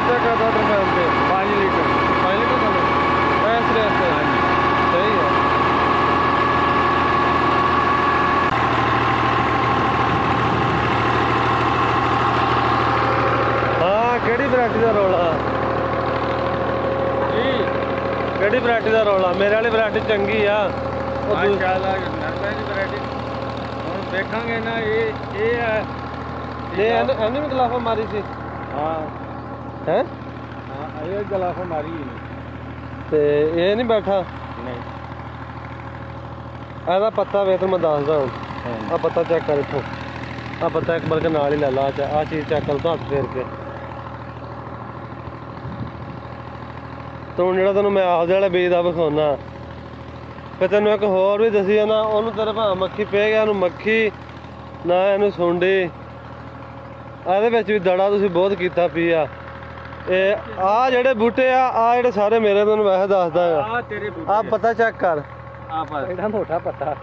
खर्चा क्या water pipe पे? 5 लीटर 5 लीटर का ऐसे ऐसे सही है। हाँ केड़ी वैरायटी का रौला? केड़ी वैरायटी का रौला? मेरे वाली वैरायटी चंगी आ। माशाअल्लाह नरमे की वैरायटी ਹੁਣ ਦੇਖਾਂਗੇ ਨਾ ਇਹ ਹੈ ये एने में गलाफा मारी सी ਹਾਂ है ਹਾਂ ਇਹ ਗਲਾਫ ਮਾਰੀ ਹੀ ते ये नहीं बैठा ਨਹੀਂ ਇਹਦਾ ਪੱਤਾ ਵੇਖ ਤੈਨੂੰ ਮੈਂ ਦੱਸਦਾ ਹੁਣ ਆ ਪੱਤਾ ਚੈੱਕ ਕਰ ਇੱਥੋਂ ਆ ਪੱਤਾ ਇੱਕ ਬਲਕਿ ਨਾਲ ਹੀ ਲੈ ਲਾ ਆ ਚੀਜ਼ ਚੈੱਕ ਕਰ ਤੂੰ ਹੱਥ ਫੇਰ ਕੇ ਤੂੰ ਜਿਹੜਾ ਤੈਨੂੰ ਮੈਂ ਆਪਦੇ ਵਾਲੇ ਬੀਜ ਦਾ ਵਿਖਾਉਣਾ ਫਿਰ ਤੈਨੂੰ ਇੱਕ ਹੋਰ ਵੀ ਦੱਸੀ ਆ ਨਾ ਉਹਨੂੰ ਤੇਰੇ ਭਾਂ ਮੱਖੀ ਪੈ ਗਿਆ ਉਹਨੂੰ ਮੱਖੀ ਨਾ ਇਹਨੂੰ ਸੁੰਡੀ ਇਹਦੇ ਵਿੱਚ ਵੀ ਦੜਾ ਤੁਸੀਂ ਬਹੁਤ ਕੀਤਾ ਪੀ ਆ ਇਹ ਆ ਜਿਹੜੇ ਬੂਟੇ ਆ ਜਿਹੜੇ ਸਾਰੇ ਮੇਰੇ ਤੈਨੂੰ ਵੈਸੇ ਦੱਸਦਾ ਆ ਤੇਰੇ ਆ ਪਤਾ ਚੈੱਕ ਕਰ ਆ ਪਰ ਇਹਦਾ ਮੋਟਾ ਪੱਤਾ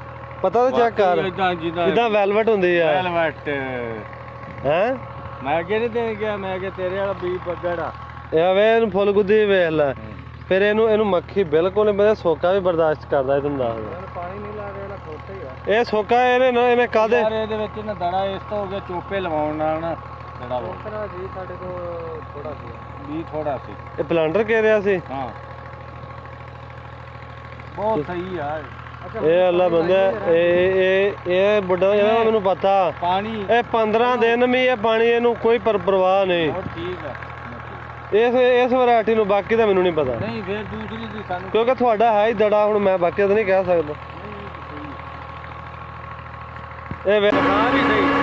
ਪਤਾ ਤਾਂ ਚੈੱਕ ਕਰ ਇਦਾਂ ਜਿੱਦਾਂ ਵੈਲਵਟ ਹੁੰਦੀ ਆ ਵੈਲਵਟ ਹੈ ਮੈਂ ਅੱਗੇ ਨਹੀਂ ਦੇ ਗਿਆ ਮੈਂ ਕਿ ਤੇਰੇ ਵਾਲਾ ਬੀਜ ਪੱਗੜਾ ਇਹ ਵੇ ਇਹਨੂੰ ਫੁੱਲ ਗੁੱਦੀ ਵੇਖ ਲੈ ਫਿਰ ਇਹਨੂੰ ਮੱਖੀ ਬਿਲਕੁਲ ਨਹੀਂ ਪਤਾ ਸੋਕਾ ਵੀ ਬਰਦਾਸ਼ਤ ਕਰਦਾ ਇਹ ਤੁਹਾਨੂੰ ਦੱਸਦਾ ਪਾਣੀ ਨਹੀਂ ਲਾ ਰਿਹਾ ਖੋਟਾ ਹੀ ਆ ਇਹ ਸੋਕਾ ਇਹਨੇ ਕਾਦੇ ਯਾਰ ਇਹਦੇ ਵਿੱਚ ਨਾ ਦੜਾ ਇਸ ਤੋਂ ਹੋ ਗਿਆ ਚੋਪੇ ਲਵਾਉਣ ਨਾਲ ਨਾ ਦੜਾ ਉਤਰਾ ਜੀ ਸਾਡੇ ਕੋਲ ਥੋੜਾ ਸੀ ਵੀ ਥੋੜਾ ਸੀ ਇਹ ਪਲਾਂਟਰ ਕਹਿ ਰਿਹਾ ਸੀ ਹਾਂ ਬਹੁਤ ਸਹੀ ਆ ਇਹ ਅੱਲਾ ਬੰਦਾ ਇਹ ਬੁੱਢਾ ਜਿਹੜਾ ਮੈਨੂੰ ਪਤਾ ਪਾਣੀ ਇਹ 15 ਦਿਨ ਵੀ ਇਹ ਪਾਣੀ ਇਹਨੂੰ ਕੋਈ ਪਰਵਾਹ ਨਹੀਂ ਬਹੁਤ ਠੀਕ ਆ ਇਸ ਵੈਰਾਈਟੀ ਨੂੰ ਬਾਕੀ ਤਾਂ ਮੈਨੂੰ ਨਹੀਂ ਪਤਾ ਨਹੀਂ ਫਿਰ ਦੂਸਰੀ ਦੀ ਸਾਨੂੰ ਕਿਉਂਕਿ ਤੁਹਾਡਾ ਹੈ ਹੀ ਦੜਾ ਹੁਣ ਮੈਂ ਬਾਕੀ ਤਾਂ ਨਹੀਂ ਕਹਿ ਸਕਦਾ ਇਹ ਵੇ ਹਾਂ ਵੀ ਸਹੀ